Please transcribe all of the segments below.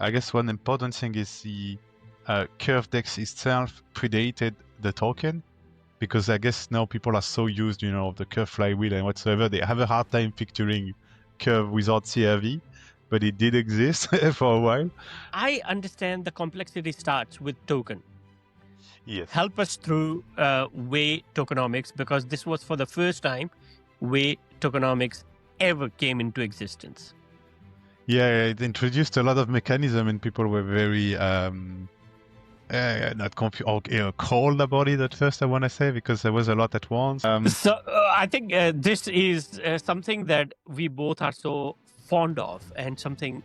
I guess one important thing is the curve DEX itself predated the token, because I guess now people are so used, of the curve flywheel and whatsoever, they have a hard time picturing curve without CRV, but it did exist for a while. I understand the complexity starts with token. Yes. Help us through veTokenomics, because this was for the first time veTokenomics ever came into existence. Yeah, it introduced a lot of mechanism and people were very not cold about it at first, I want to say, because there was a lot at once. So I think this is something that we both are so fond of, and something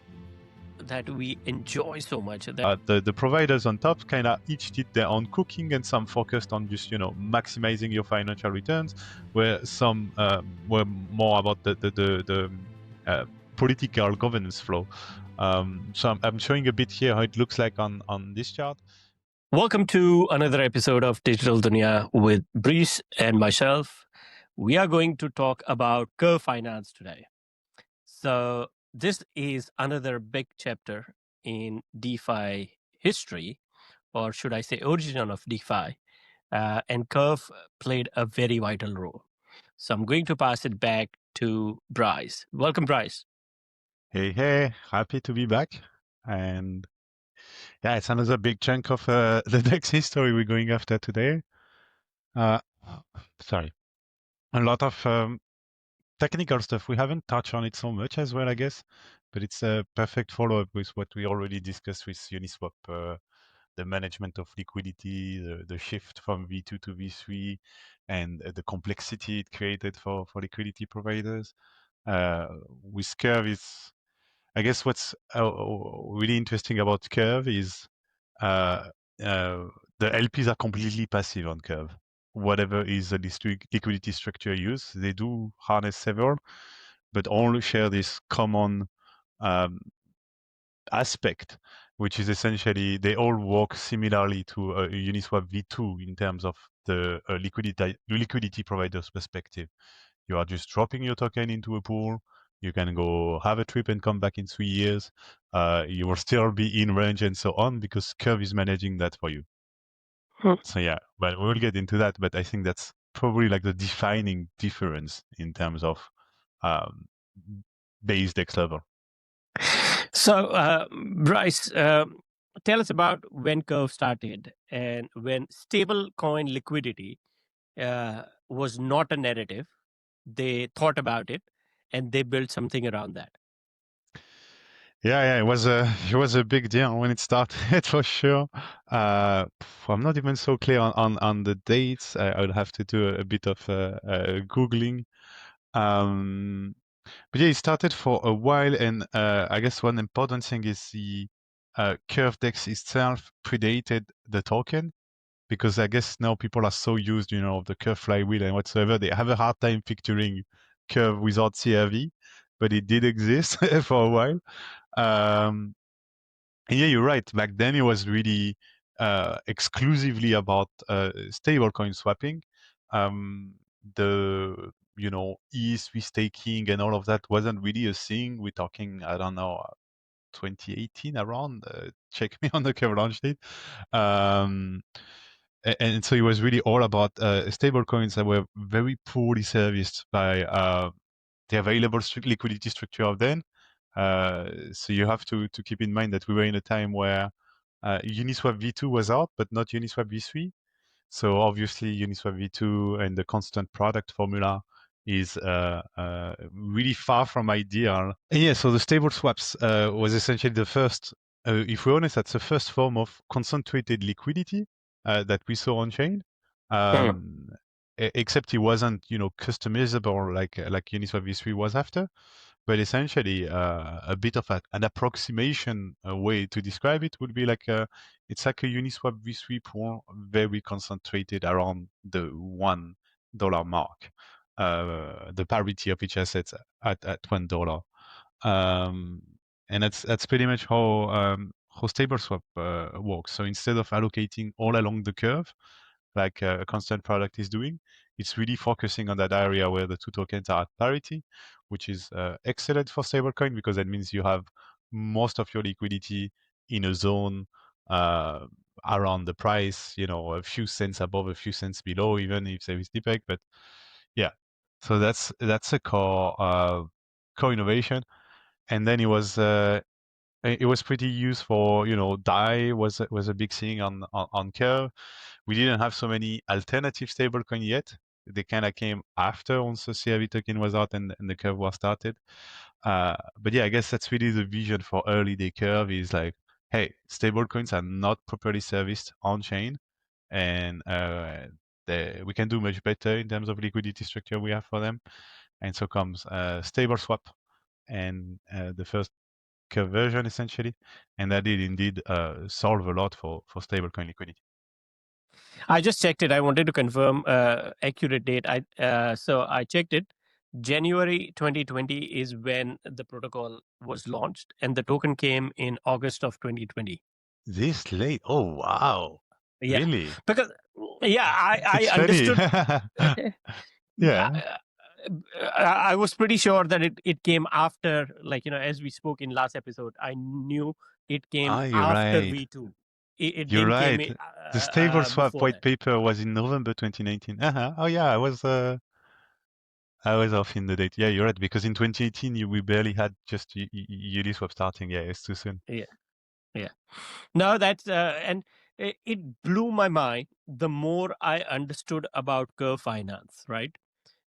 that we enjoy so much. The providers on top kind of each did their own cooking, and some focused on just maximizing your financial returns, where some were more about the political governance flow. So I'm showing a bit here how it looks like on this chart. Welcome to another episode of Digital Dunya with Brice and myself. We are going to talk about Curve Finance today. So this is another big chapter in DeFi history, or should I say origin of DeFi, and Curve played a very vital role. So I'm going to pass it back to Brice. Welcome, Brice. Hey, happy to be back. And yeah, it's another big chunk of the DEX history we're going after today. Sorry. A lot of technical stuff. We haven't touched on it so much as well, I guess, but it's a perfect follow-up with what we already discussed with Uniswap, the management of liquidity, the shift from V2 to V3, and the complexity it created for liquidity providers. With Curve, I guess what's really interesting about Curve is the LPs are completely passive on Curve. Whatever is the liquidity structure used, they do harness several, but all share this common aspect, which is essentially they all work similarly to a Uniswap V2 in terms of the liquidity provider's perspective. You are just dropping your token into a pool. You can go have a trip and come back in 3 years. You will still be in range and so on, because Curve is managing that for you. So yeah, but we'll get into that. But I think that's probably like the defining difference in terms of base DEX level. So, Brice, tell us about when Curve started and when stablecoin liquidity was not a narrative. They thought about it and they built something around that. Yeah, it was a big deal when it started for sure. I'm not even so clear on the dates. I would have to do a bit of googling. But yeah, it started for a while, and I guess one important thing is the curve DEX itself predated the token, because I guess now people are so used, of the curve flywheel and whatsoever, they have a hard time picturing curve without CRV, but it did exist for a while. And yeah, you're right. Back then, it was really exclusively about stablecoin swapping. The ETH restaking and all of that wasn't really a thing. We're talking, I don't know, 2018 around. Check me on the curve launch date. And so it was really all about stablecoins that were very poorly serviced by the available liquidity structure of then. So you have to keep in mind that we were in a time where Uniswap V2 was out, but not Uniswap V3. So obviously Uniswap V2 and the constant product formula is really far from ideal. And yeah, so the stable swaps was essentially the first, if we're honest, that's the first form of concentrated liquidity that we saw on chain. Except it wasn't, customizable like Uniswap V3 was after. But essentially, a bit of an approximation way to describe it would be like it's like a Uniswap V3 pool, very concentrated around the $1 mark, the parity of each asset at $1. And that's pretty much how StableSwap works. So instead of allocating all along the curve, like a constant product is doing, it's really focusing on that area where the two tokens are at parity, which is excellent for stablecoin, because that means you have most of your liquidity in a zone uh, around the price, a few cents above, a few cents below, even if there is debate. But yeah, so that's a core innovation. And then it was pretty used for, DAI was a big thing on Curve. We didn't have so many alternative stablecoin yet. They kind of came after once the CRV token was out and the Curve was started. But yeah, I guess that's really the vision for early day Curve is like, hey, stablecoins are not properly serviced on chain, and we can do much better in terms of liquidity structure we have for them. And so comes StableSwap and the first Curve version essentially, and that did indeed solve a lot for stablecoin liquidity. I just checked it. I wanted to confirm accurate date. So I checked it. January 2020 is when the protocol was launched, and the token came in August of 2020. This late? Oh wow! Yeah, Really? because yeah, I It's funny. understood. Yeah. I was pretty sure that it came after, like, as we spoke in last episode, I knew it came You're after right. V2. It You're didn't came right. The StableSwap before white that. paper was in November 2019. Oh yeah, I was off in the date. Yeah, you're right. Because in 2018 we barely had just Uniswap starting. Yeah, it's too soon. Yeah, yeah. No, that's and it blew my mind the more I understood about Curve Finance, right?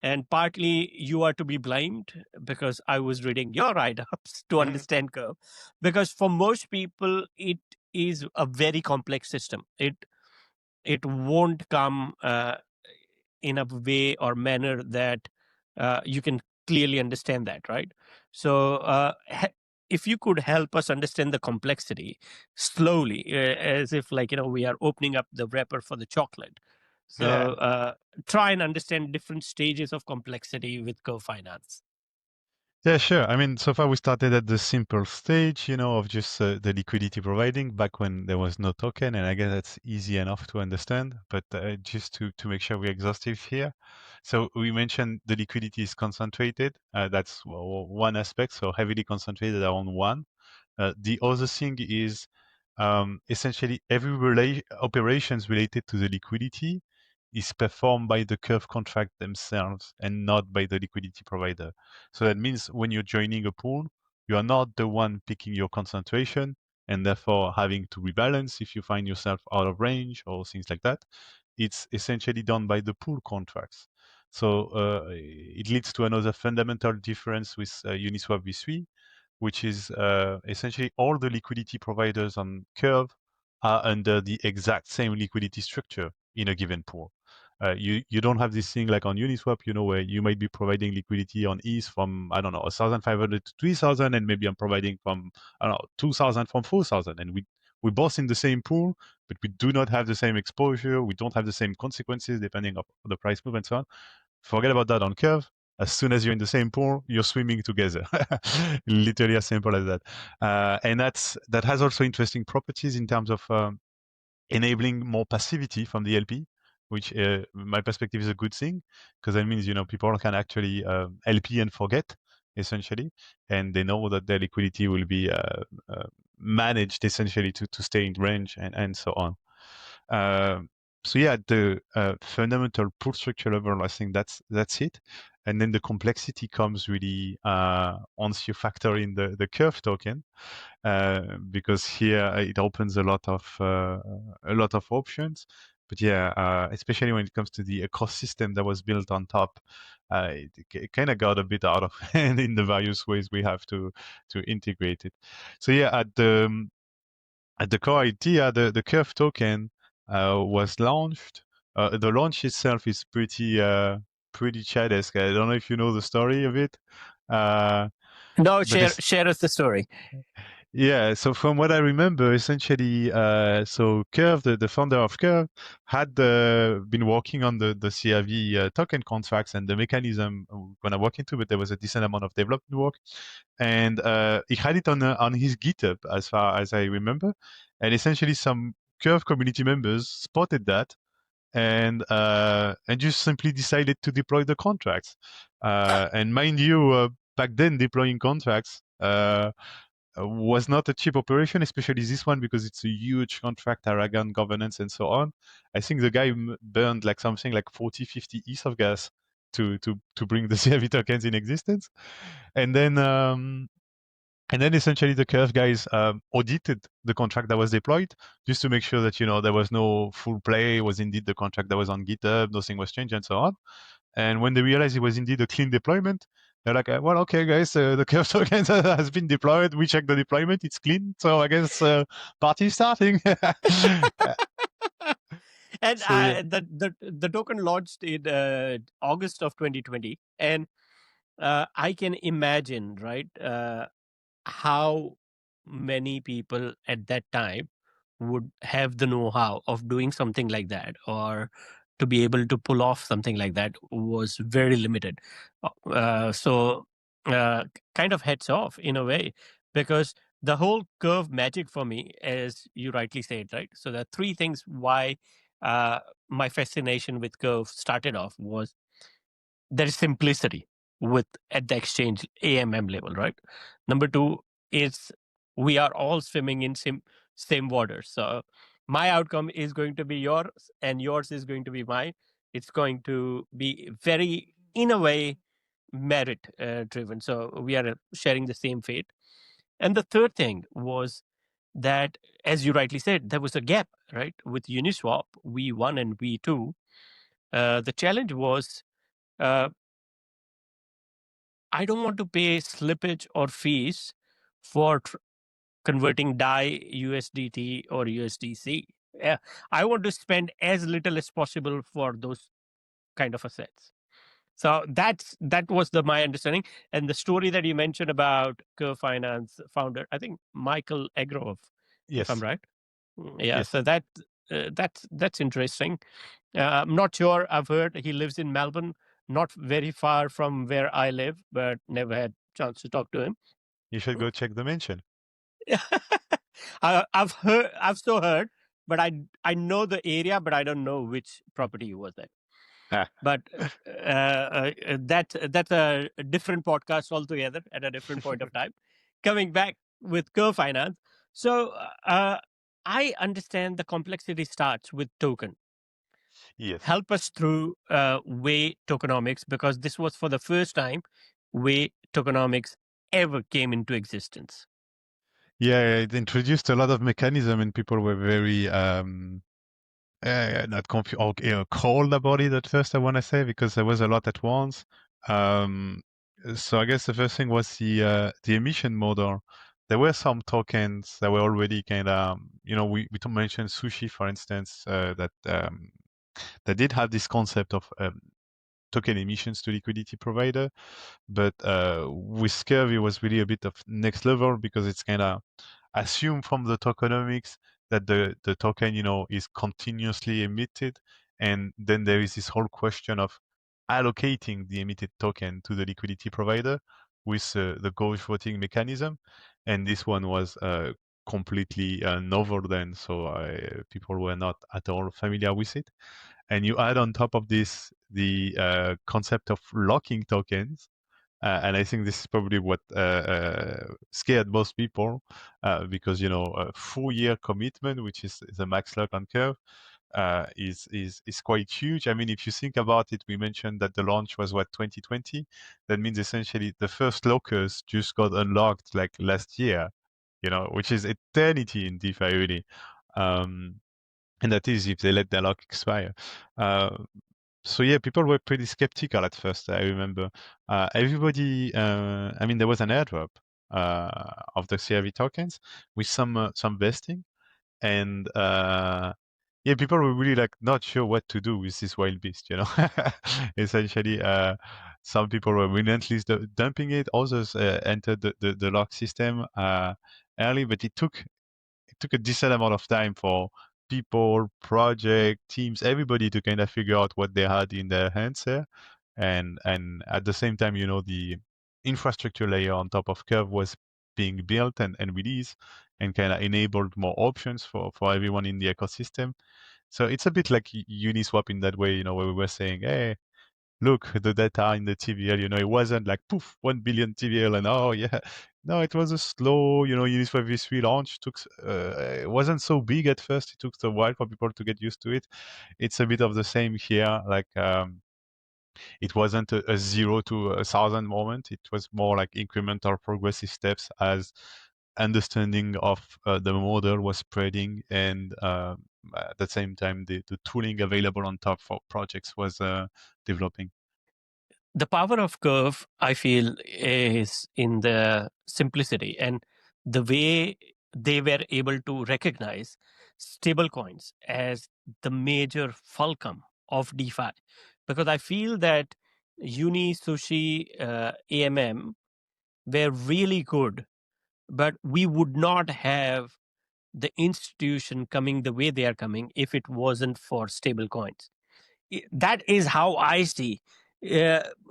And partly you are to be blamed because I was reading your write-ups to understand Curve. Because for most people, it is a very complex system. It won't come in a way or manner that you can clearly understand that, right? So if you could help us understand the complexity slowly, as if, like, we are opening up the wrapper for the chocolate. Yeah. So try and understand different stages of complexity with co-finance. Yeah, sure. I mean, so far we started at the simple stage, of just the liquidity providing back when there was no token, and I guess that's easy enough to understand. But just to make sure we're exhaustive here, so we mentioned the liquidity is concentrated. That's one aspect, so heavily concentrated around one. The other thing is essentially every operations related to the liquidity is performed by the Curve contract themselves and not by the liquidity provider. So that means when you're joining a pool, you are not the one picking your concentration and therefore having to rebalance if you find yourself out of range or things like that. It's essentially done by the pool contracts. So it leads to another fundamental difference with Uniswap v3, which is essentially all the liquidity providers on Curve are under the exact same liquidity structure in a given pool. You don't have this thing like on Uniswap, where you might be providing liquidity on ETH from, I don't know, 1,500 to 3,000, and maybe I'm providing from, I don't know, 2,000 from 4,000, and we're both in the same pool, but we do not have the same exposure. We don't have the same consequences depending on the price move and so on. Forget about that on Curve. As soon as you're in the same pool, you're swimming together. Literally as simple as that. And that has also interesting properties in terms of enabling more passivity from the LP, which my perspective is a good thing, because that means people can actually LP and forget essentially, and they know that their liquidity will be managed essentially to stay in range and so on. So yeah, the fundamental pool structure level, I think that's it. And then the complexity comes really once you factor in the Curve token, because here it opens a lot of options. But yeah, especially when it comes to the ecosystem that was built on top, it kind of got a bit out of hand in the various ways we have to integrate it. So yeah, at the core idea, the Curve token was launched. The launch itself is pretty Chadesque. I don't know if you know the story of it, No, but share us the story. yeah. So from what I remember, essentially, so Curve, the founder of Curve, had been working on the CRV token contracts and the mechanism we're gonna work into, but there was a decent amount of development work, and he had it on his GitHub as far as I remember, and essentially some Curve community members spotted that and just simply decided to deploy the contracts. And mind you, back then deploying contracts was not a cheap operation, especially this one because it's a huge contract, arrogant governance, and so on. I think the guy burned like something like 40, 50 ETH of gas to bring the CRV tokens in existence, and then essentially the Curve guys audited the contract that was deployed just to make sure that there was no full play, it was indeed the contract that was on GitHub, nothing was changed, and so on. And when they realized it was indeed a clean deployment, they're like, well, okay, guys, the Curve token has been deployed. We checked the deployment; it's clean. So I guess party starting. And So yeah, the token launched in August of 2020, and I can imagine, right, how many people at that time would have the know-how of doing something like that, or to be able to pull off something like that was very limited. So kind of heads off in a way, because the whole curve magic for me, as you rightly said, right? So there are three things why uh, my fascination with curve started off was there is simplicity with at the exchange AMM level, right? Number two is we are all swimming in same waters. So my outcome is going to be yours, and yours is going to be mine. It's going to be very, in a way, merit driven. So we are sharing the same fate. And the third thing was that, as you rightly said, there was a gap, right? With Uniswap, V1 and V2. The challenge was uh, I don't want to pay slippage or fees for converting DAI USDT or USDC. Yeah, I want to spend as little as possible for those kind of assets. So that was my understanding. And the story that you mentioned about Curve Finance founder, I think Michael Agrov, if I'm yes, right. Yeah, yes. so that's interesting. I'm not sure. I've heard he lives in Melbourne, not very far from where I live, but never had chance to talk to him. You should go check the mention. I've heard, I've so heard, but I know the area, but I don't know which property he was at. Ah, But that's a different podcast altogether at a different point of time. Coming back with Curve Finance, so I understand the complexity starts with token. yes. Help us through veTokenomics, because this was for the first time veTokenomics ever came into existence. Yeah, it introduced a lot of mechanism, and people were very not cold about it at first. I want to say because there was a lot at once. Um, so I guess the first thing was the emission model. There were some tokens that were already kind of we mentioned sushi, for instance, that did have this concept of token emissions to liquidity provider. But with SCRV, it was really a bit of next level because it's kind of assumed from the tokenomics that the token, is continuously emitted. And then there is this whole question of allocating the emitted token to the liquidity provider with the gauge voting mechanism. And this one was completely novel then, so people were not at all familiar with it. And you add on top of this the concept of locking tokens. And I think this is probably what scared most people because, a 4-year commitment, which is the max lock on Curve, is quite huge. I mean, if you think about it, we mentioned that the launch was 2020. That means essentially the first lockers just got unlocked like last year, which is eternity in DeFi really. And that is if they let their lock expire. Uh, so yeah, people were pretty skeptical at first. I remember everybody. I mean, there was an airdrop of the CRV tokens with some vesting, and yeah, people were really like not sure what to do with this wild beast. Essentially, some people were relentlessly dumping it. Others entered the lock system early, but it took a decent amount of time for people, project, teams, everybody to kind of figure out what they had in their hands there. And at the same time, the infrastructure layer on top of Curve was being built and released and kind of enabled more options for everyone in the ecosystem. So it's a bit like Uniswap in that way, where we were saying, hey, look, the data in the TVL, it wasn't like poof, 1 billion TVL and oh yeah. No, it was a slow, Uniswap V3 launch. It wasn't so big at first. It took a while for people to get used to it. It's a bit of the same here. Like it wasn't a 0 to 1,000 moment. It was more like incremental progressive steps as understanding of the model was spreading, and at the same time the tooling available on top for projects was developing. The power of Curve, I feel, is in the simplicity and the way they were able to recognize stablecoins as the major fulcrum of DeFi. Because I feel that Uni, Sushi, AMM were really good, but we would not have the institution coming the way they are coming if it wasn't for stablecoins. That is how I see.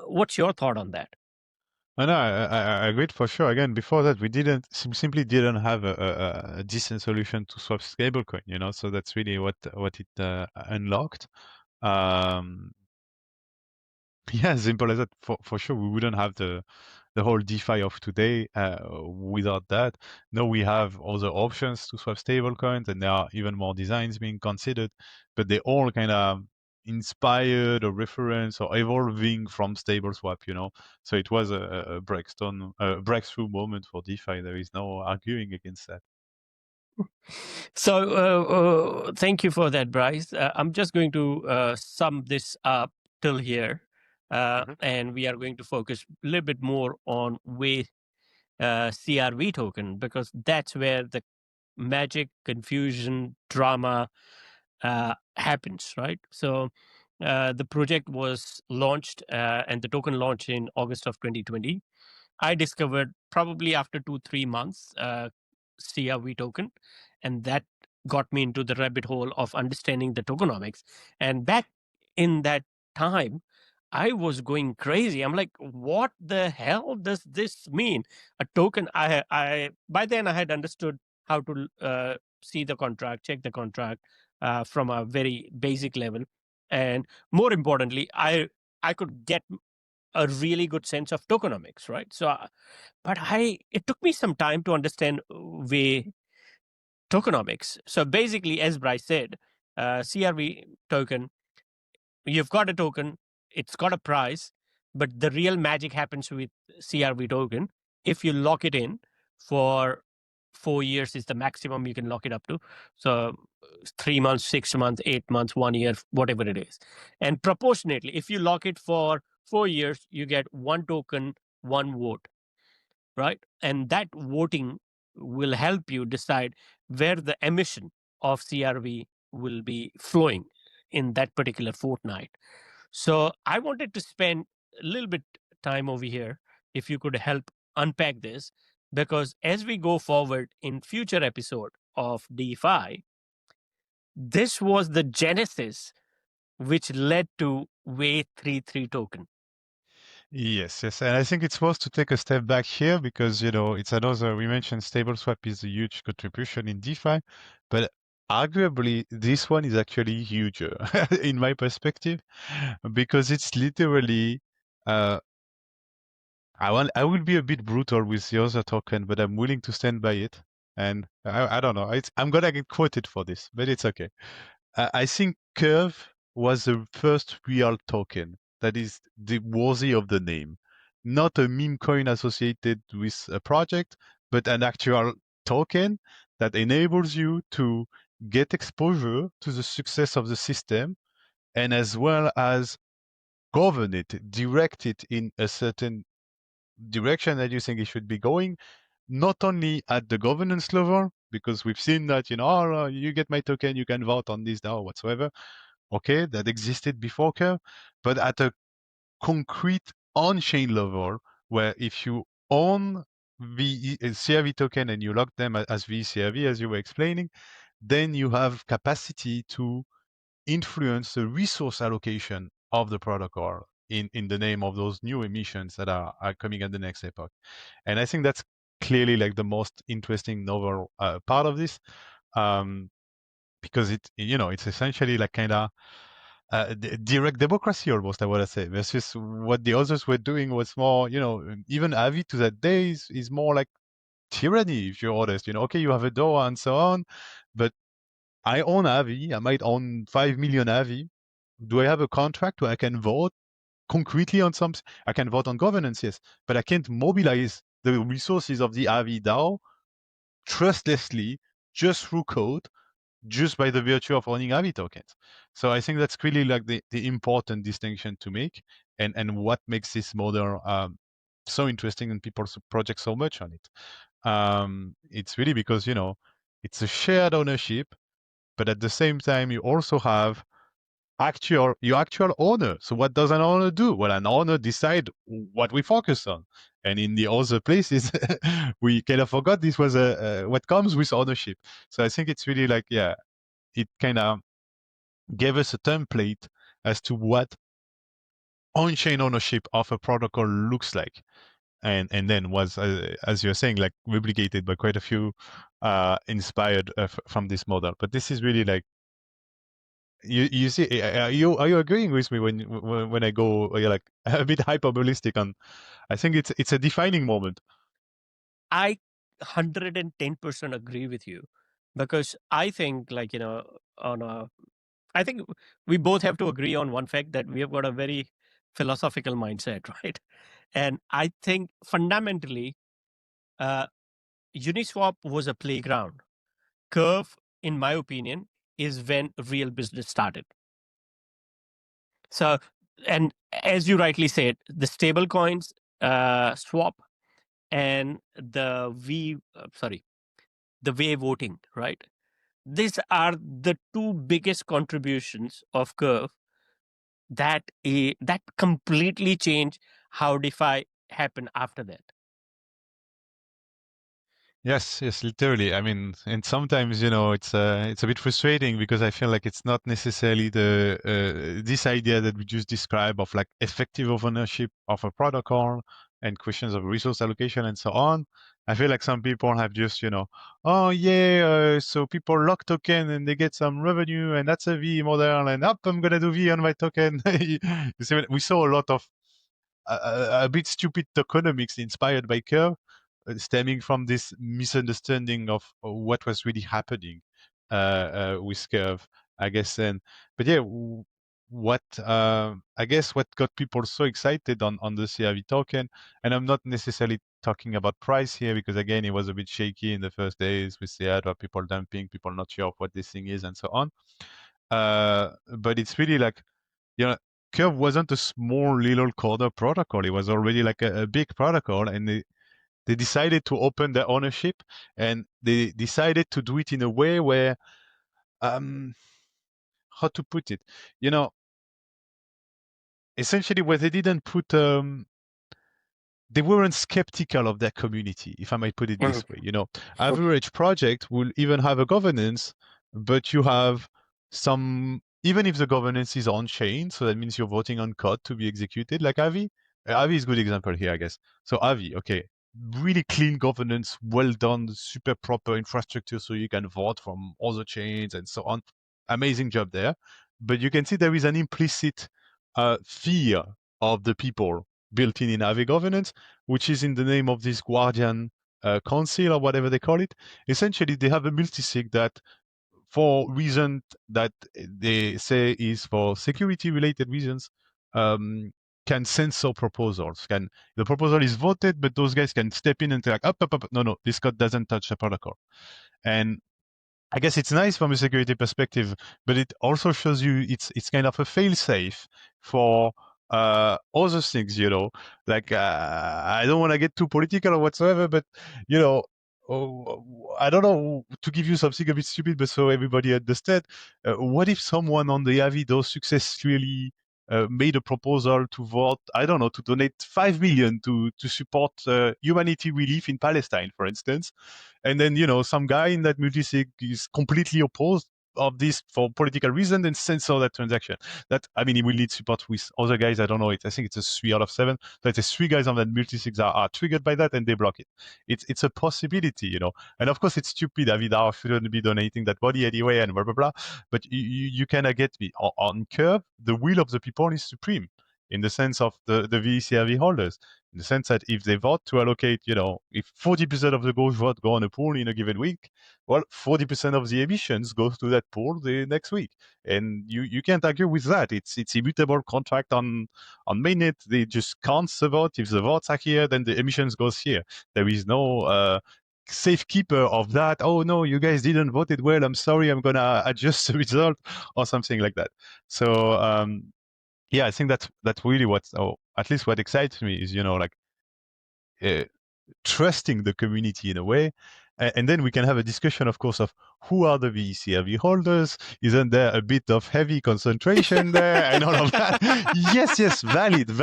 What's your thought on that? No, I agreed for sure. Again, before that, we simply didn't have a decent solution to swap stablecoin. So that's really what it unlocked. Um, yeah, simple as that. For sure, we wouldn't have the whole DeFi of today without that. Now we have other options to swap stablecoins, and there are even more designs being considered, but they all kind of inspired or reference or evolving from StableSwap. So it was a breakthrough moment for DeFi. There is no arguing against that. So thank you for that, Bryce. I'm just going to sum this up till here, and we are going to focus a little bit more on CRV token, because that's where the magic, confusion, drama happens, right? So the project was launched and the token launched in August of 2020. I discovered probably after 2-3 months CRV token, and that got me into the rabbit hole of understanding the tokenomics. And back in that time, I was going crazy. I'm like, what the hell does this mean? A token. I by then I had understood how to see the contract, check the contract from a very basic level, and more importantly, I could get a really good sense of tokenomics, right? So, but it took me some time to understand way tokenomics. So basically, as Bryce said, CRV token, you've got a token, it's got a price, but the real magic happens with CRV token if you lock it in for 4 years is the maximum you can lock it up to. So 3 months, 6 months, 8 months, 1 year, whatever it is. And proportionately, if you lock it for 4 years, you get one token, one vote, right? And that voting will help you decide where the emission of CRV will be flowing in that particular fortnight. So I wanted to spend a little bit time over here, if you could help unpack this, because as we go forward in future episode of DeFi, this was the genesis which led to Way33 token. Yes, and I think it's worth to take a step back here because it's another. We mentioned StableSwap is a huge contribution in DeFi, but arguably this one is actually huger in my perspective because it's literally. I will be a bit brutal with the other token, but I'm willing to stand by it. And I don't know. I'm gonna get quoted for this, but it's okay. I think Curve was the first real token that is worthy of the name. Not a meme coin associated with a project, but an actual token that enables you to get exposure to the success of the system and as well as govern it, direct it in a certain direction that you think it should be going, not only at the governance level, because we've seen that, you get my token, you can vote on this DAO whatsoever. Okay, that existed before Curve, but at a concrete on-chain level, where if you own CRV token and you lock them as veCRV, as you were explaining, then you have capacity to influence the resource allocation of the protocol in the name of those new emissions that are coming at the next epoch. And I think that's clearly like the most interesting novel part of this, because it's essentially like kind of direct democracy almost, I want to say, versus what the others were doing was more, even Avi to that day is more like tyranny, if you're honest. Okay, you have a DAO and so on, but I own Avi. I might own 5 million Avi. Do I have a contract where I can vote concretely on something? I can vote on governance, yes, but I can't mobilize the resources of the Avi DAO trustlessly just through code, just by the virtue of owning Avi tokens. So I think that's really like the important distinction to make, and what makes this model so interesting and people project so much on it. It's really because it's a shared ownership, but at the same time you also have your actual owner. So what does an owner do? Well, an owner decide what we focus on. And in the other places, we kind of forgot this was what comes with ownership. So I think it's really like, yeah, it kind of gave us a template as to what on-chain ownership of a protocol looks like. And then was, as you're saying, like replicated by quite a few inspired from this model. But this is really like, you see, are you agreeing with me when I go like a bit hyperbolistic on? I think it's a defining moment. I 110% agree with you, because I think, like, I think we both have to agree on one fact, that we have got a very philosophical mindset, right? And I think fundamentally, Uniswap was a playground. Curve, in my opinion, is when real business started. So, and as you rightly said, the stable coins, swap, and the way voting, right? These are the two biggest contributions of Curve that completely change how DeFi happened after that. Yes, yes, literally. I mean, and sometimes it's a bit frustrating because I feel like it's not necessarily the this idea that we just described of like effective ownership of a protocol and questions of resource allocation and so on. I feel like some people have just oh yeah, so people lock token and they get some revenue and that's a V model and up I'm gonna do V on my token. You see, we saw a lot of a bit stupid tokenomics inspired by Curve, stemming from this misunderstanding of what was really happening with Curve, I guess. But yeah, what I guess what got people so excited on the CRV token, and I'm not necessarily talking about price here because again it was a bit shaky in the first days with the ad, people dumping, people not sure of what this thing is, and so on. But it's really like Curve wasn't a small little coder protocol. It was already like a big protocol, and they decided to open their ownership, and they decided to do it in a way where, how to put it, essentially where they didn't put, they weren't skeptical of their community, if I might put it this way. Average project will even have a governance, but you have some, even if the governance is on chain, so that means you're voting on code to be executed, like Avi. Avi is a good example here, I guess. So Avi, okay, really clean governance, well done, super proper infrastructure, so you can vote from other chains and so on. Amazing job there. But you can see there is an implicit fear of the people built in Avi governance, which is in the name of this guardian council or whatever they call it. Essentially, they have a multisig that, for reason that they say is for security related reasons, can censor proposals. The proposal is voted, but those guys can step in and say like, up, no, this code doesn't touch the protocol. And I guess it's nice from a security perspective, but it also shows you it's kind of a fail-safe for other things, Like I don't want to get too political or whatsoever, but I don't know, to give you something a bit stupid, but so everybody understand. What if someone on the Avido successfully made a proposal to vote, I don't know, to donate 5 million to support humanity relief in Palestine, for instance, and then some guy in that multisig is completely opposed of this for political reason and censor that transaction. That, I mean, he will need support with other guys. I don't know. I think it's a 3 out of 7. So it's 3 guys on that multisigs are triggered by that and they block it. It's a possibility. And of course it's stupid. Avidar shouldn't be donating that body anyway and blah blah blah. But you kind of get me. On Curve, the will of the people is supreme. in the sense of the veCRV holders, in the sense that if they vote to allocate, if 40% of the vote go on a pool in a given week, well, 40% of the emissions goes to that pool the next week. And you can't argue with that. It's immutable contract on mainnet. They just count the vote. If the votes are here, then the emissions goes here. There is no safekeeper of that. Oh no, you guys didn't vote it well. I'm sorry. I'm gonna adjust the result or something like that. So yeah, I think that's really at least what excites me is uh, trusting the community in a way. And then we can have a discussion, of course, of who are the veCRV holders. Isn't there a bit of heavy concentration there and all of that? Yes, valid.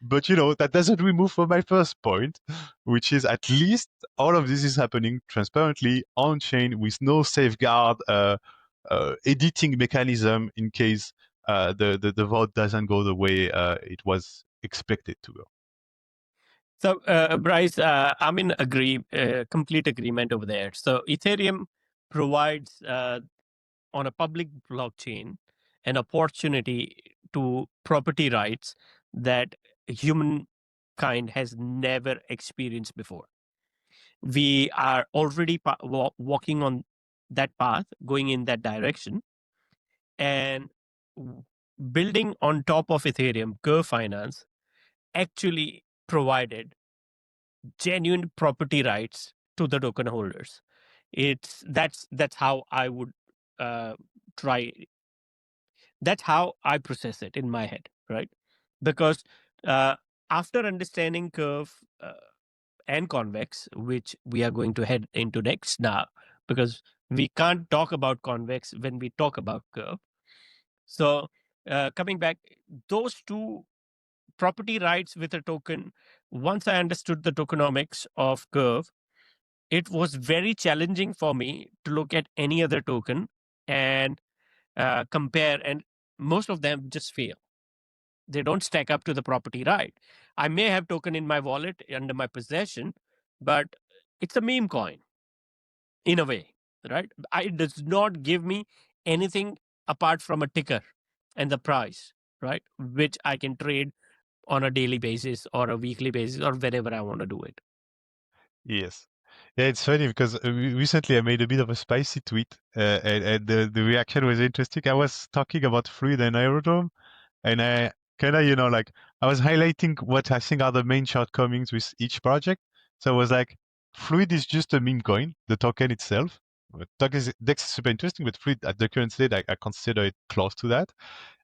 But that doesn't remove from my first point, which is at least all of this is happening transparently on chain with no safeguard editing mechanism in case the vote doesn't go the way it was expected to go. So, Bryce, I'm in complete agreement over there. So, Ethereum provides on a public blockchain an opportunity to property rights that humankind has never experienced before. We are already walking on that path, going in that direction, and building on top of Ethereum, Curve Finance actually provided genuine property rights to the token holders. That's how I would try. That's how I process it in my head, right? Because after understanding Curve and Convex, which we are going to head into next now, because we can't talk about Convex when we talk about Curve. So coming back, those two property rights with a token, once I understood the tokenomics of Curve, it was very challenging for me to look at any other token and compare, and most of them just fail. They don't stack up to the property right. I may have token in my wallet under my possession, but it's a meme coin in a way, right? It does not give me anything apart from a ticker and the price, right? Which I can trade on a daily basis or a weekly basis or whenever I want to do it. Yes. Yeah, it's funny because recently I made a bit of a spicy tweet and the reaction was interesting. I was talking about Fluid and Aerodrome, and I kind of, I was highlighting what I think are the main shortcomings with each project. So I was like, Fluid is just a meme coin, the token itself. Dex is super interesting, but Fluid at the current state, I consider it close to that.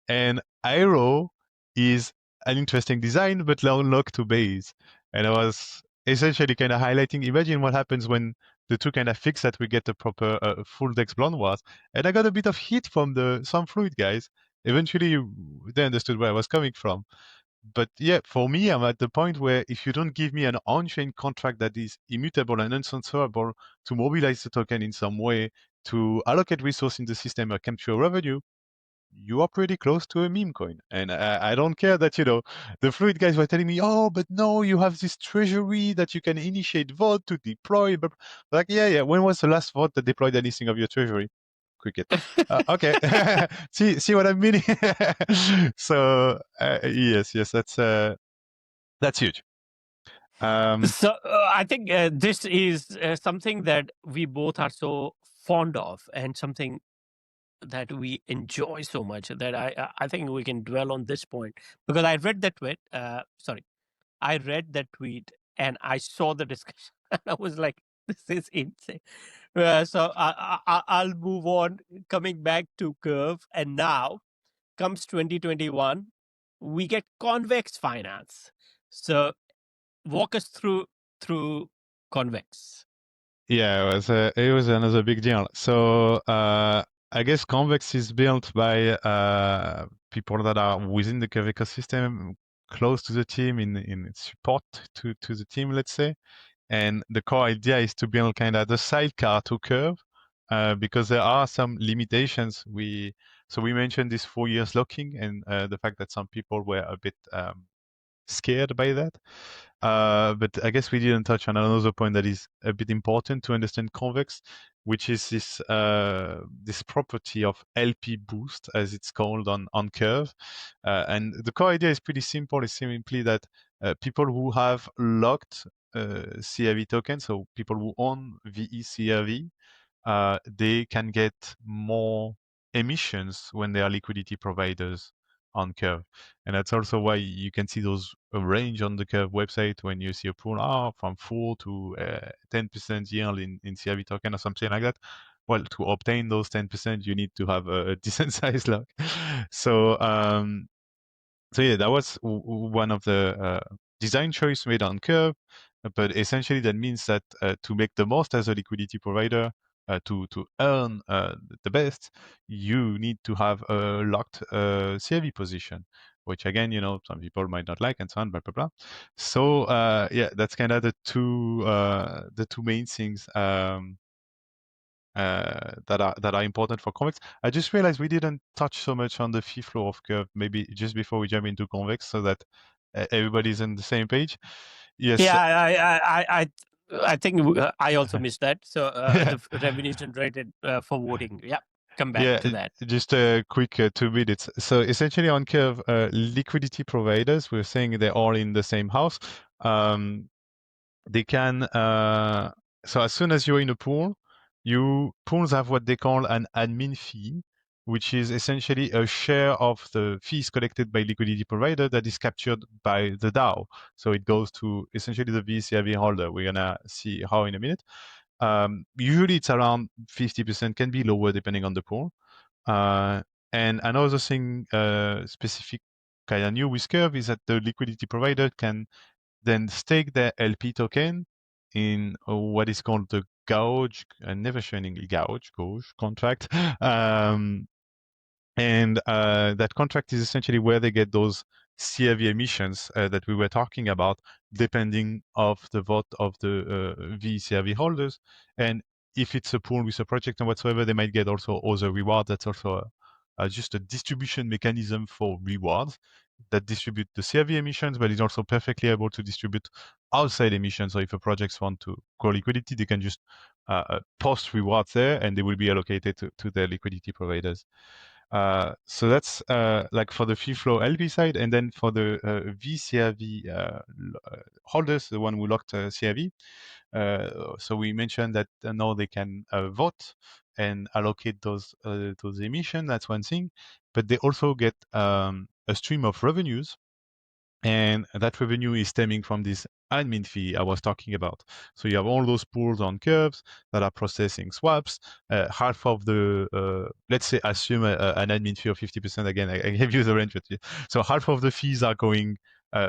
And Aero is an interesting design, but locked to base. And I was essentially kind of highlighting, imagine what happens when the two kind of fix that we get a proper full Dex Blonde Wars. And I got a bit of heat from some Fluid guys. Eventually, they understood where I was coming from. But yeah, for me, I'm at the point where if you don't give me an on-chain contract that is immutable and uncensorable to mobilize the token in some way, to allocate resource in the system or capture revenue, you are pretty close to a meme coin. And I don't care that, the Fluid guys were telling me, oh, but no, you have this treasury that you can initiate vote to deploy. But like, yeah. When was the last vote that deployed anything of your treasury? Cricket. Okay. see what I mean? So yes, that's huge. So I think this is something that we both are so fond of, and something that we enjoy so much that I think we can dwell on this point, because I read that tweet. I read that tweet and I saw the discussion. And I was like, this is insane. So I'll move on. Coming back to Curve, and now comes 2021, we get Convex Finance. So walk us through Convex. Yeah, it was another big deal. So I guess Convex is built by people that are within the Curve ecosystem, close to the team in support to the team, let's say. And the core idea is to build kind of the sidecar to Curve because there are some limitations. So we mentioned this 4 years locking and the fact that some people were a bit scared by that. But I guess we didn't touch on another point that is a bit important to understand Convex, which is this property of LP boost, as it's called on Curve. And the core idea is pretty simple. It's simply that people who have locked CRV tokens, so people who own veCRV, they can get more emissions when they are liquidity providers on Curve. And that's also why you can see those range on the Curve website when you see a pool from 4 to 10% yield in CRV token or something like that. Well, to obtain those 10%, you need to have a decent size lock. So yeah, that was one of the design choice made on Curve, but essentially that means that to make the most as a liquidity provider, to earn the best, you need to have a locked CRV position, which again, some people might not like, and so on, blah blah blah. So yeah, that's kind of the two main things. That are important for Convex. I just realized we didn't touch so much on the fee flow of Curve, maybe just before we jump into Convex, so that everybody's on the same page. Yes. Yeah, I think I also missed that. So Yeah. the revenue generated for voting. Yeah, come back Yeah, to that. just a quick 2 minutes. So essentially on Curve, liquidity providers, we're saying they're all in the same house. They can so as soon as you're in a pool, pools have what they call an admin fee, which is essentially a share of the fees collected by liquidity provider that is captured by the DAO. So it goes to essentially the veCRV holder. We're gonna see how in a minute. Usually it's around 50%, can be lower depending on the pool. And another thing specific kind of new with Curve is that the liquidity provider can then stake their LP token in what is called the gauge, never sure in English, gauge contract. And that contract is essentially where they get those CRV emissions that we were talking about, depending of the vote of the veCRV holders. And if it's a pool with a project and whatsoever, they might get also other rewards. That's also just a distribution mechanism for rewards that distribute the CRV emissions, but it's also perfectly able to distribute outside emissions. So if a project want to grow liquidity, they can just post rewards there, and they will be allocated to their liquidity providers. So that's like for the fee flow LP side, and then for the veCRV holders, the one who locked CRV. So we mentioned that now they can vote and allocate those emissions. That's one thing, but they also get a stream of revenues, and that revenue is stemming from this admin fee I was talking about. So you have all those pools on Curves that are processing swaps. Half of the, let's say, assume an admin fee of 50%. Again, I gave you the range. So half of the fees are going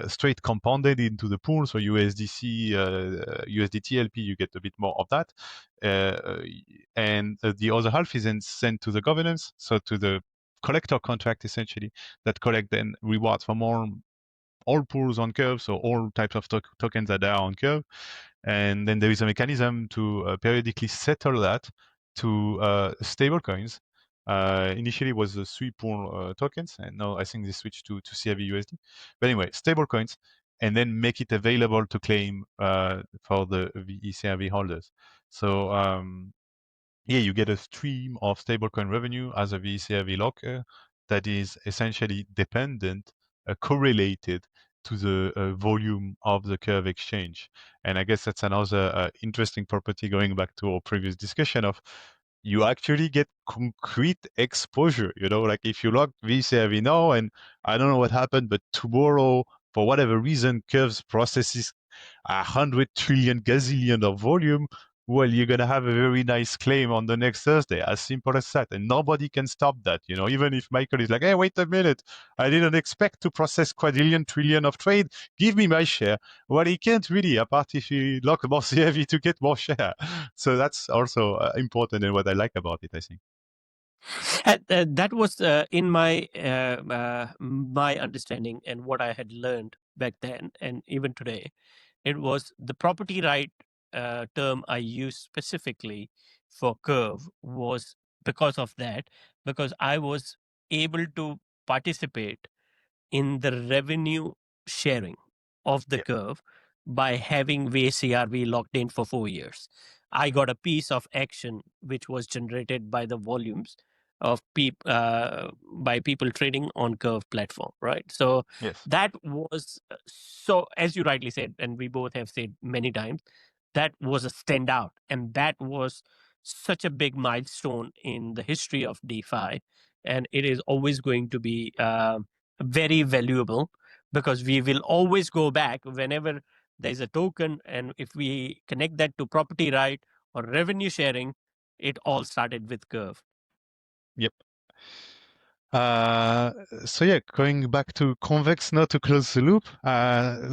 straight compounded into the pool. So USDC, USDT LP, you get a bit more of that. And the other half is then sent to the governance, so to the collector contract, essentially, that collect then rewards from all pools on Curve, so all types of tokens that are on Curve. And then there is a mechanism to periodically settle that to stablecoins. Initially it was the 3 pool tokens, and now I think they switched to CRV USD. But anyway, stablecoins, and then make it available to claim for the veCRV holders. So yeah, you get a stream of stablecoin revenue as a veCRV locker that is essentially dependent, correlated to the volume of the Curve exchange. And I guess that's another interesting property going back to our previous discussion of you actually get concrete exposure. Like if you lock veCRV now, and I don't know what happened, but tomorrow, for whatever reason, Curves processes 100 trillion gazillion of volume, well, you're going to have a very nice claim on the next Thursday, as simple as that. And nobody can stop that. Even if Michael is like, hey, wait a minute, I didn't expect to process quadrillion, trillion of trade. Give me my share. Well, he can't really, apart if you lock more CRV to get more share. So that's also important, and what I like about it, I think. That was in my understanding and what I had learned back then and even today. It was the property right term I used specifically for Curve was because of that, because I was able to participate in the revenue sharing. of the curve by having veCRV locked in for 4 years. I got a piece of action which was generated by the volumes of by people trading on curve platform, right? So Yes. that was so, as you rightly said, and we both have said many times, that was a standout, and that was such a big milestone in the history of DeFi, and it is always going to be very valuable, because we will always go back whenever there's a token, and if we connect that to property right or revenue sharing, it all started with curve. Yep. So yeah, going back to Convex now to close the loop.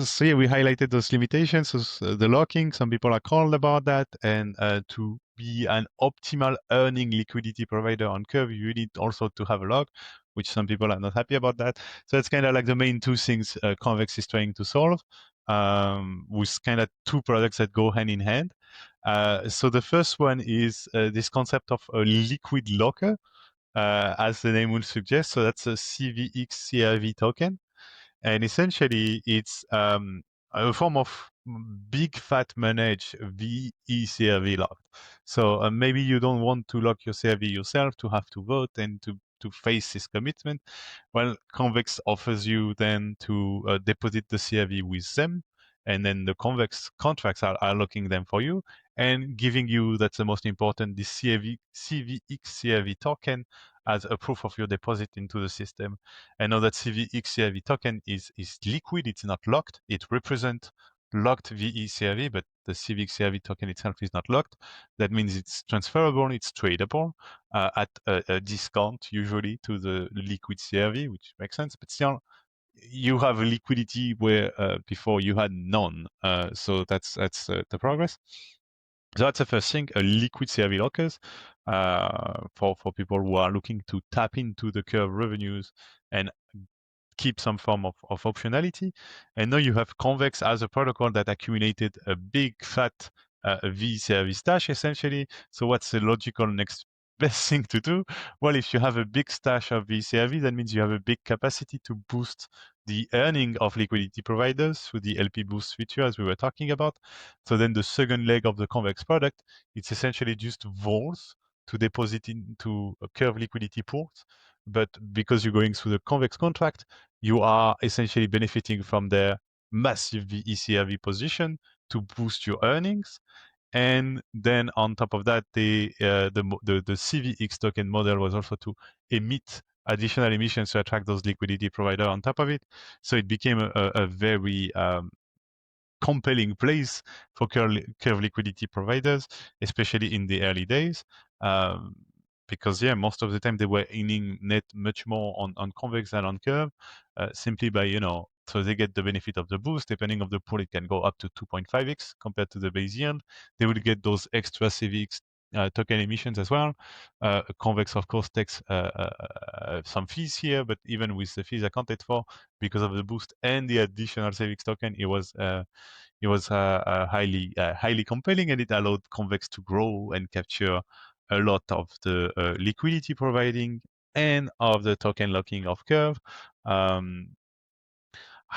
So yeah, we highlighted those limitations, so the locking. Some people are called about that, and to be an optimal earning liquidity provider on Curve, you need also to have a lock, which some people are not happy about that. So it's kind of like the main two things Convex is trying to solve, with kind of two products that go hand in hand. So the first one is this concept of a liquid locker, as the name would suggest. So that's a cvxCRV token. And essentially, it's a form of big fat managed veCRV locked. So maybe you don't want to lock your CRV yourself to have to vote and to face this commitment. Well, Convex offers you then to deposit the CRV with them, and then the Convex contracts are locking them for you and giving you, that's the most important, this cvxCRV token as a proof of your deposit into the system. And now that cvxCRV token is liquid, it's not locked. It represents locked veCRV, but the cvxCRV token itself is not locked. That means it's transferable, it's tradable at a discount usually to the liquid CRV, which makes sense. But still, you have a liquidity where before you had none. So that's the progress. So that's the first thing, a liquid CRV lockers for people who are looking to tap into the curve revenues and keep some form of optionality. And now you have Convex as a protocol that accumulated a big fat veCRV stash essentially. So what's the logical next best thing to do? Well, if you have a big stash of veCRV, that means you have a big capacity to boost the earning of liquidity providers through the LP boost feature, as we were talking about. So then the second leg of the Convex product, it's essentially just vaults to deposit into a curve liquidity pools. But because you're going through the Convex contract, you are essentially benefiting from their massive veCRV position to boost your earnings. And then on top of that, the CVX token model was also to emit additional emissions to attract those liquidity providers on top of it. So it became a very compelling place for curve liquidity providers, especially in the early days. Because yeah, most of the time they were earning net much more on Convex than on Curve, simply by, so they get the benefit of the boost. Depending on the pool, it can go up to 2.5x compared to the base yield. They will get those extra CVX token emissions as well. Convex, of course, takes some fees here, but even with the fees accounted for, because of the boost and the additional CVX token, it was highly compelling, and it allowed Convex to grow and capture a lot of the liquidity providing and of the token locking of Curve. I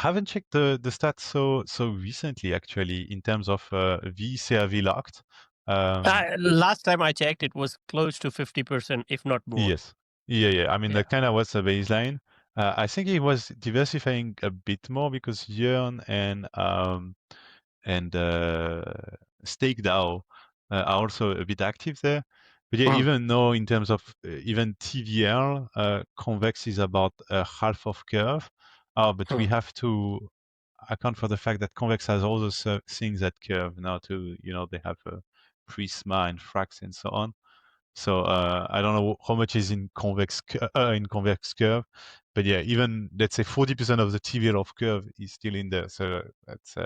haven't checked the stats so recently, actually, in terms of veCRV locked. Last time I checked, it was close to 50%, if not more. Yes. Yeah. I mean, Yeah. that kind of was the baseline. I think it was diversifying a bit more because Yearn and StakeDAO are also a bit active there. But yeah, Mhm. even though in terms of even TVL, Convex is about half of Curve. But we have to account for the fact that Convex has all those things at Curve now too. They have Prisma and Frax and so on. So I don't know how much is in Convex Curve, but yeah, even let's say 40% of the TVL of Curve is still in there. So that's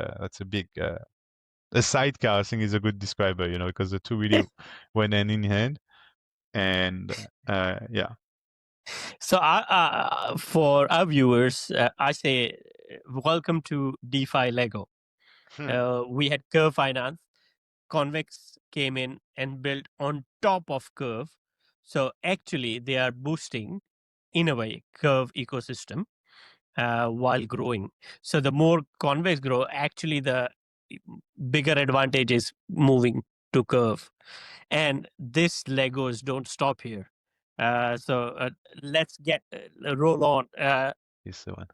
a big a sidecar. I think is a good describer, because the two really went hand in hand. And yeah. So, for our viewers, I say welcome to DeFi Lego. We had Curve Finance. Convex came in and built on top of Curve. So actually, they are boosting, in a way, Curve ecosystem. while growing. So the more Convex grow, actually the bigger advantage is moving to curve. And this Legos don't stop here. So let's get roll on. Is the one.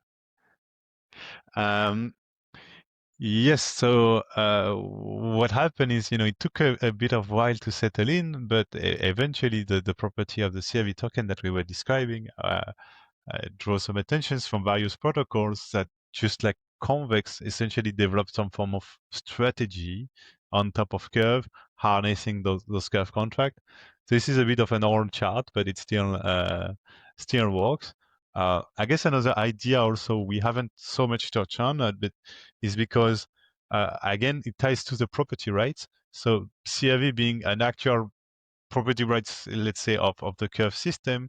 Um, Yes. So what happened is, it took a bit of while to settle in, but eventually the property of the CRV token that we were describing draw some attentions from various protocols that, just like Convex, essentially developed some form of strategy on top of Curve, harnessing those Curve contracts. This is a bit of an old chart, but it still works. I guess another idea also we haven't so much touched on, but is because again it ties to the property rights. So CRV being an actual property rights, let's say, of the curve system,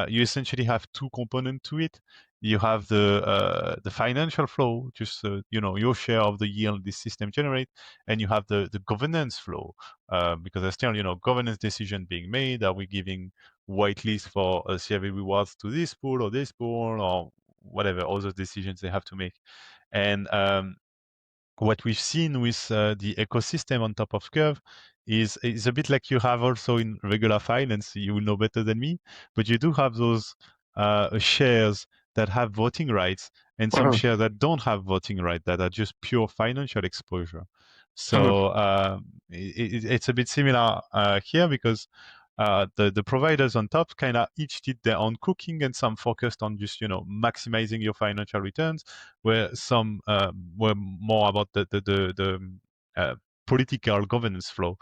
you essentially have two components to it. You have the financial flow, just your share of the yield this system generate, and you have the governance flow, because there's still governance decision being made. Are we giving whitelist for CRV rewards to this pool or whatever other decisions they have to make, and what we've seen with the ecosystem on top of Curve is a bit like you have also in regular finance. You will know better than me, but you do have those shares that have voting rights and some shares that don't have voting rights, that are just pure financial exposure. So it's a bit similar here, because the providers on top kind of each did their own cooking, and some focused on just maximizing your financial returns, where some were more about the political governance flow.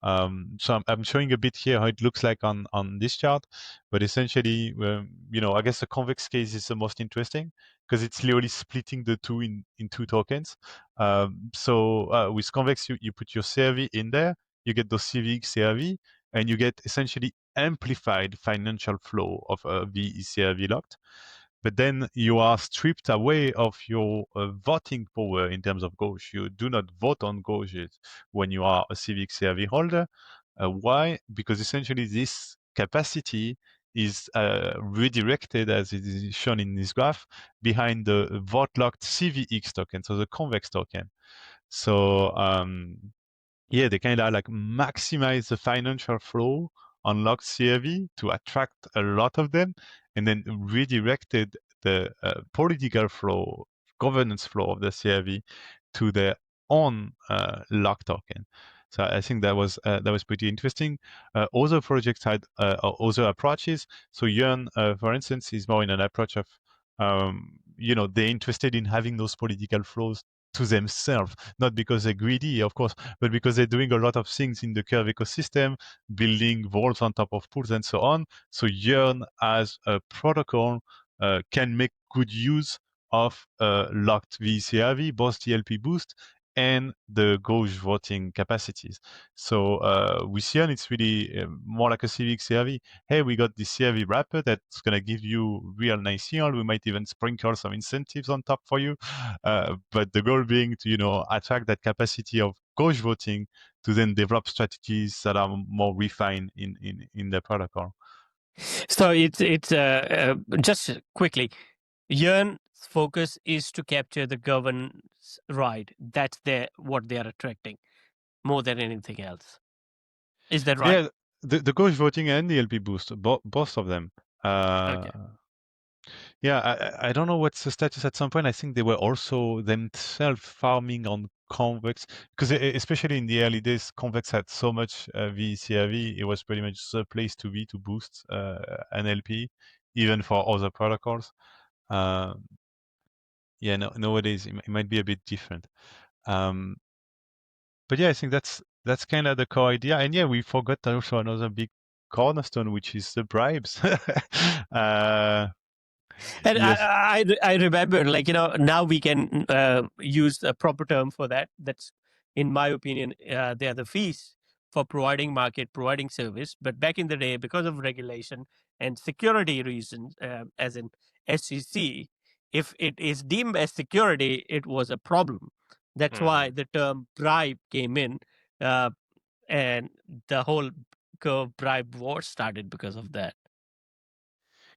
So I'm showing a bit here how it looks like on this chart, but essentially, I guess the Convex case is the most interesting, because it's literally splitting the two in two tokens. So with Convex, you put your CRV in there, you get those cvxCRV, and you get essentially amplified financial flow of veCRV locked. But then you are stripped away of your voting power in terms of Gauge. You do not vote on Gauges when you are a cvxCRV holder. Why? Because essentially this capacity is redirected, as it is shown in this graph, behind the vote-locked CVX token, so the Convex token. So yeah, they kind of like maximize the financial flow on locked CRV to attract a lot of them, and then redirected the political flow, governance flow of the CRV to their own lock token. So I think that was pretty interesting. Other projects had other approaches. So Yearn, for instance, is more in an approach of they're interested in having those political flows to themselves, not because they're greedy, of course, but because they're doing a lot of things in the Curve ecosystem, building vaults on top of pools and so on. So Yearn as a protocol can make good use of locked veCRV, both the LP boost and the Gauge voting capacities. So with Yearn, it's really more like a cvxCRV. Hey, we got this CRV wrapper that's going to give you real nice yield. We might even sprinkle some incentives on top for you. But the goal being to, attract that capacity of Gauge voting to then develop strategies that are more refined in the protocol. So it's just quickly, Yearn's focus is to capture the governance right. That's what they are attracting more than anything else. Is that right? Yeah, the Gauge voting and the LP boost, both of them. Okay. Yeah, I don't know what's the status at some point. I think they were also themselves farming on Convex, because especially in the early days, Convex had so much veCRV, it was pretty much the place to be to boost an LP, even for other protocols. Yeah, no, nowadays it might be a bit different. But yeah, I think that's kind of the core idea. And yeah, we forgot also another big cornerstone, which is the bribes. And Yes. I remember, now we can use a proper term for that. That's, in my opinion, they are the fees for providing market, providing service. But back in the day, because of regulation and security reasons, as in SEC, if it is deemed as security, it was a problem. That's why the term bribe came in, uh, and the whole curve bribe war started because of that.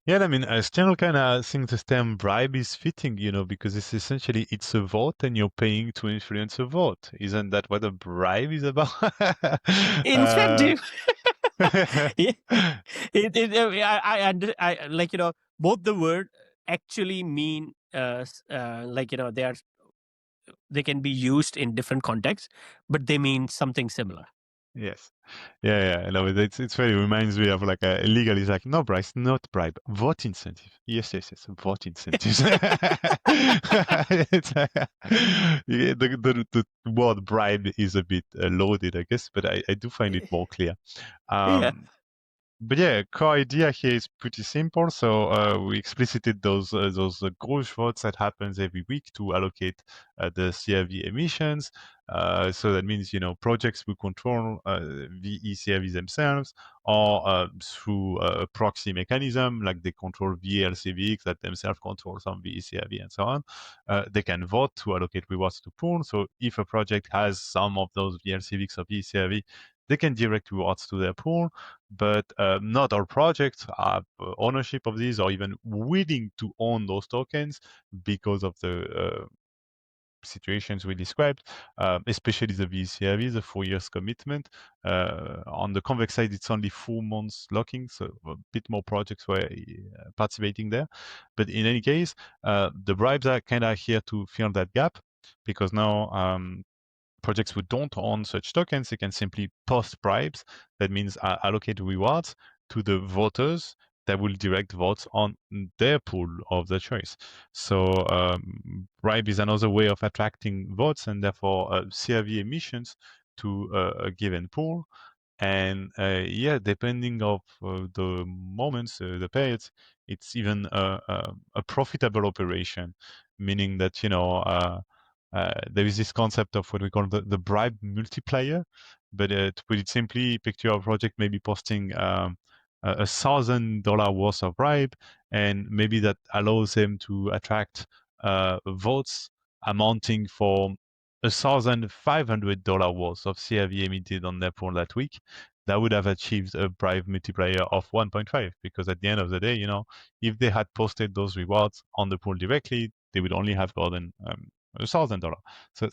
Yeah, I mean, I still kind of think the term bribe is fitting, because it's a vote and you're paying to influence a vote. Isn't that what a bribe is about? uh, Incentive. Yeah. I like, both the word actually mean like, they can be used in different contexts, but they mean something similar. Yes. Yeah, I love it. It's very reminds me of like a legal is like, no, Bryce, not bribe, vote incentive. Yes, vote incentives. Yeah, the word bribe is a bit loaded, I guess, but I do find it more clear. Yeah. But yeah, core idea here is pretty simple. So we explicited those growth votes that happens every week to allocate the CRV emissions. So that means projects will control veCRV themselves, or through a proxy mechanism like they control VLCVX that themselves control some veCRV and so on. They can vote to allocate rewards to pool. So if a project has some of those VLCVX or veCRV, they can direct rewards to their pool, but not all projects have ownership of these or even willing to own those tokens because of the situations we described, especially the veCRV, the 4 years commitment. On the Convex side, it's only 4 months locking, so a bit more projects were participating there. But in any case, the bribes are kind of here to fill that gap, because now projects who don't own such tokens, they can simply post bribes. That means allocate rewards to the voters that will direct votes on their pool of the choice. So bribe is another way of attracting votes and therefore CRV emissions to a given pool. And yeah, depending of the moments, the periods, it's even a profitable operation, meaning that there is this concept of what we call the bribe multiplier. But to put it simply, picture a project maybe posting $1,000 worth of bribe, and maybe that allows them to attract votes amounting for $1,500 worth of CRV emitted on their pool that week. That would have achieved a bribe multiplier of 1.5, because at the end of the day, if they had posted those rewards on the pool directly, they would only have gotten $1,000. So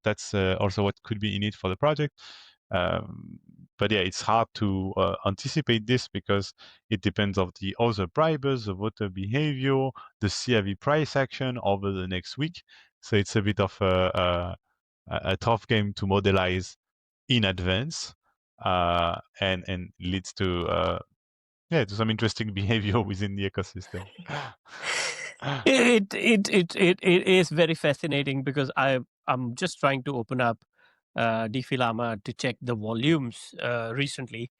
that's also what could be in it for the project. But yeah, it's hard to anticipate this because it depends on the other bribers, the voter behavior, the CRV price action over the next week. So it's a bit of a tough game to modelize in advance, and leads to to some interesting behavior within the ecosystem. It is very fascinating because I'm just trying to open up DeFi Llama to check the volumes recently.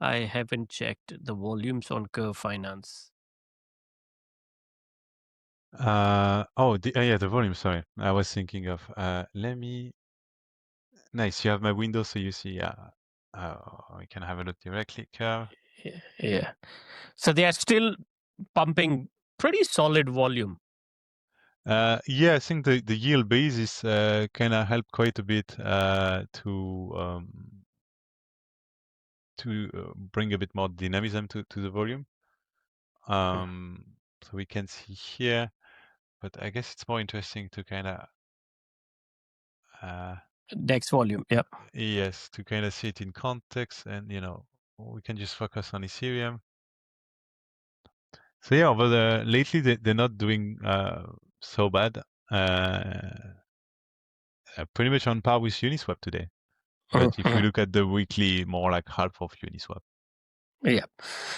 I haven't checked the volumes on Curve Finance. Yeah, the volume. Sorry, I was thinking of. Let me. Nice, you have my window, so you see. We can have a look directly. Curve. Yeah. So they are still pumping pretty solid volume. Yeah, I think the yield basis kind of helped quite a bit to bring a bit more dynamism to the volume. So we can see here, but I guess it's more interesting to kind of Dex volume, yeah. yes, to kind of see it in context, and we can just focus on Ethereum. So yeah, but lately they're not doing so bad. Pretty much on par with Uniswap today. But if we look at the weekly, more like half of Uniswap. Yeah,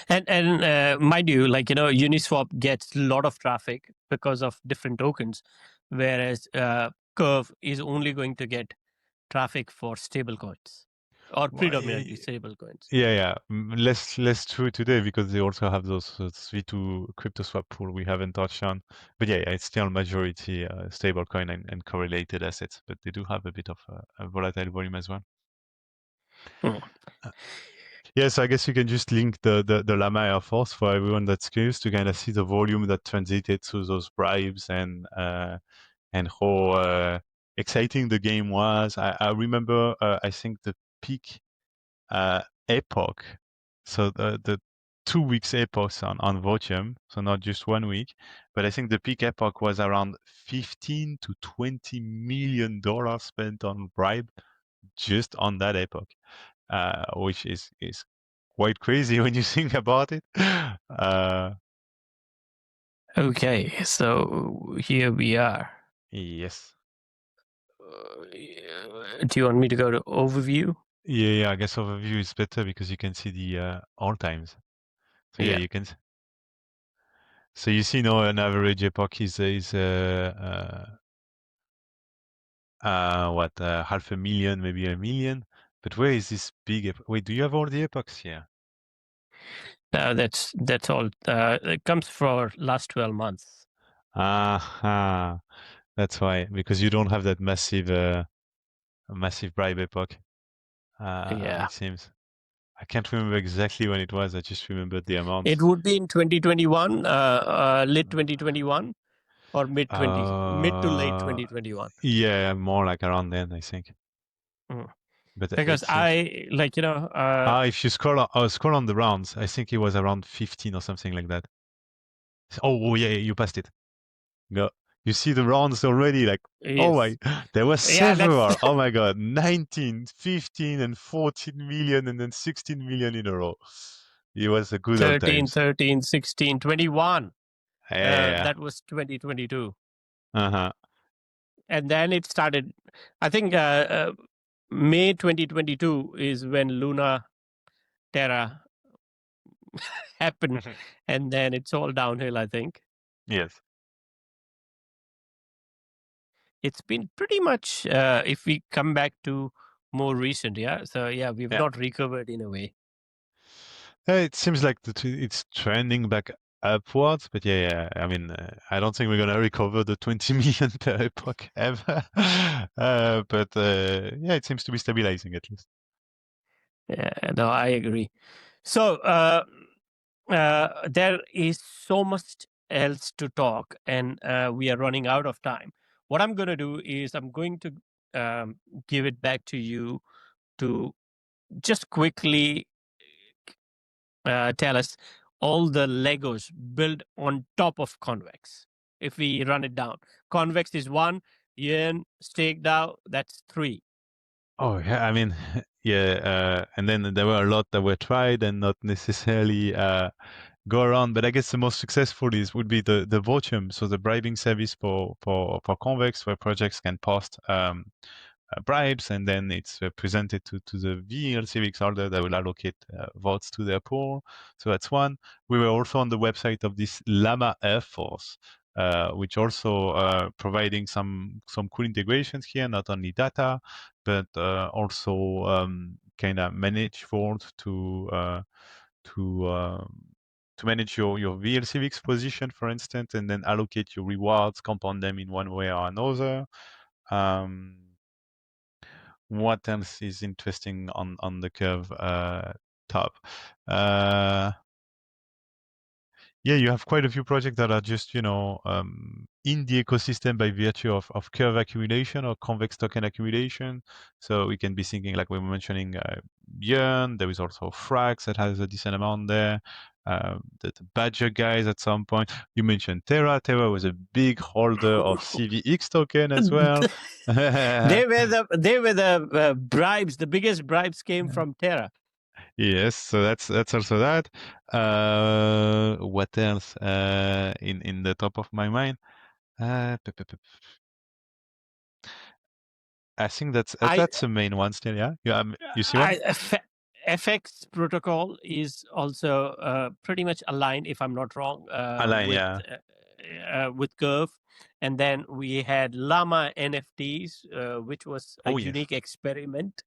and mind you, Uniswap gets a lot of traffic because of different tokens, whereas Curve is only going to get traffic for stablecoins or Well, predominantly stablecoins. yeah. Less true today because they also have those V2 crypto swap pool we haven't touched on. But yeah, it's still majority stablecoin and correlated assets, but they do have a bit of a volatile volume as well. Hmm. Yes, I guess you can just link the Llama Air Force for everyone that's curious to kind of see the volume that transited through those bribes and how exciting the game was. I remember, I think the peak epoch. So the 2 weeks epochs on Votium, so not just 1 week. But I think the peak epoch was around $15 to $20 million spent on bribe just on that epoch, which is quite crazy when you think about it. Okay, so here we are. Yes. Do you want me to go to overview? Yeah, I guess overview is better because you can see the all times. So yeah, Yeah. you can. So you see now an average epoch is what, 500,000, maybe 1 million. But where is this big wait, do you have all the epochs here? That's all. It comes for last 12 months. That's why, because you don't have that massive bribe epoch. Yeah. It seems. I can't remember exactly when it was. I just remembered the amounts. It would be in 2021, late 2021 or mid to late Uh, 2021. yeah, more like around then, I think. Mm. But Because it seems. if If you scroll on the rounds, I think it was around 15 or something like that. Oh yeah, you passed it. Go. You see the rounds already, like, oh my, yes. there were Yeah, that's several. Oh my God, 19, 15, and 14 million, and then 16 million in a row. It was a good old 13, times. 13, 16, 21. Yeah. That was 2022. Uh-huh. And then it started, I think May 2022 is when Luna Terra happened. And then it's all downhill, I think. Yes. It's been pretty much, if we come back to more recent, yeah. So, yeah, we've Yeah. not recovered in a way. It seems like it's trending back upwards, but yeah. I mean, I don't think we're gonna recover the 20 million per epoch ever. But yeah, it seems to be stabilizing at least. Yeah, no, I agree. So there is so much else to talk, and we are running out of time. What I'm going to do is I'm going to give it back to you to just quickly tell us all the Legos built on top of Convex. If we run it down, Convex is 1, Yearn, StakeDAO, that's 3. Oh yeah, I mean, yeah, and then there were a lot that were tried and not necessarily go around. But I guess the most successful would be the Votium, so the bribing service for Convex, where projects can post bribes, and then it's presented to the cvxCRV holder that will allocate votes to their pool. So that's one. We were also on the website of this Llama Air Force, which also providing some cool integrations here, not only data, but also kind of manage vault to manage your VLCVX position, for instance, and then allocate your rewards, compound them in one way or another. What else is interesting on the curve top? Yeah, you have quite a few projects that are just, in the ecosystem by virtue of curve accumulation or convex token accumulation. So we can be thinking, like we were mentioning, Yearn. There is also Frax that has a decent amount there. The Badger guys at some point. You mentioned Terra. Terra was a big holder of CVX token as well. They were the bribes. The biggest bribes came from Terra. Yes, so that's also that. What else? In the top of my mind, I think I, that's the main one still. Yeah, you see one? I FX protocol is also pretty much aligned, if I'm not wrong, Align, yeah. with Curve. And then we had Llama NFTs, which was a Oh yes. unique experiment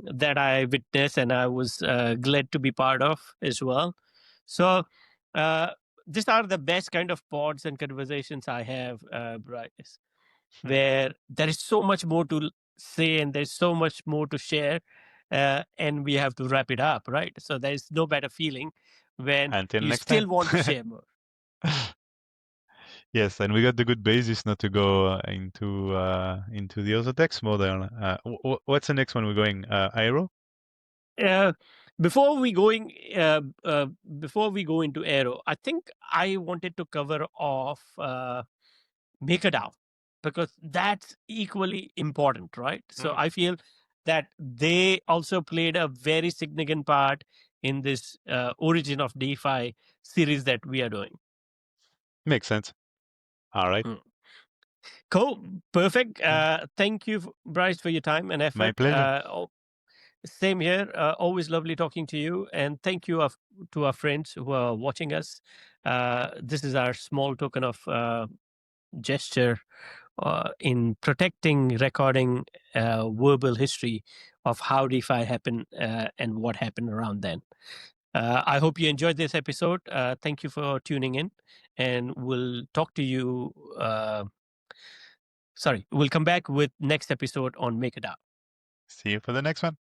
that I witnessed and I was glad to be part of as well. So uh, these are the best kind of pods and conversations I have, Bryce, where there is so much more to say and there's so much more to share, and we have to wrap it up, right? So there's no better feeling when Until you next still time. want to share more. Yes, and we got the good basis not to go into the other text model. What's the next one we're going? Aero? Before we go into Aero, I think I wanted to cover off MakerDAO, because that's equally important, right? So I feel that they also played a very significant part in this Origin of DeFi series that we are doing. Makes sense. All right. Cool. Perfect. Thank you, Bryce, for your time and effort. My pleasure. Same here. Always lovely talking to you. And thank you to our friends who are watching us. This is our small token of gesture in protecting, recording verbal history of how DeFi happened and what happened around then. I hope you enjoyed this episode. Thank you for tuning in. And we'll talk to you. We'll come back with next episode on MakerDAO. See you for the next one.